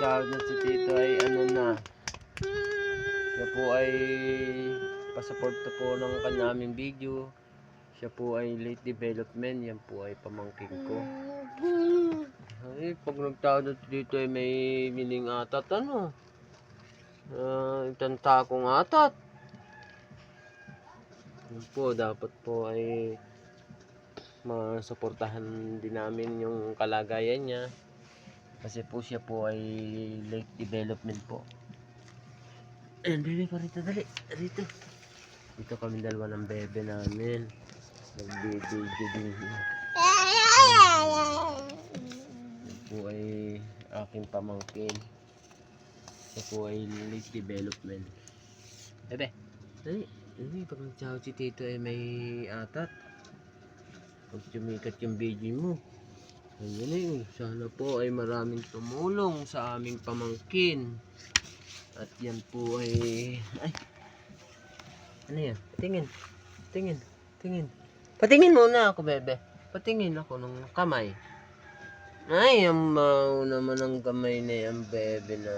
nagtawag na si Tito ay ano na. Siya po ay pasuporta po ng kanyaming video. Siya po ay late development. Yan po ay pamangkin ko. Ay, pag nagtawag na dito ay may mining atat ano. Itanta kong atat. Yan po, dapat po ay masuportahan din namin yung kalagayan niya. Kasi po siya po ay late development po. Ayan, bebe pa rito, dali. Rito. Dito kami dalawa ng bebe namin. Nag-video din. Yan po ay aking pamangkin. Siya po ay late development. Bebe, dali. Dali, pag nagsaw si Tito ay may atat. Pag sumikat yung video mo. Ayan eh, sana po ay maraming tumulong sa aming pamangkin. At yan po ay... Ay! Ano yan? Patingin. Patingin. Patingin. Patingin muna ako, bebe. Patingin ako ng kamay. Ay, ang mau naman ang kamay na yan, bebe na.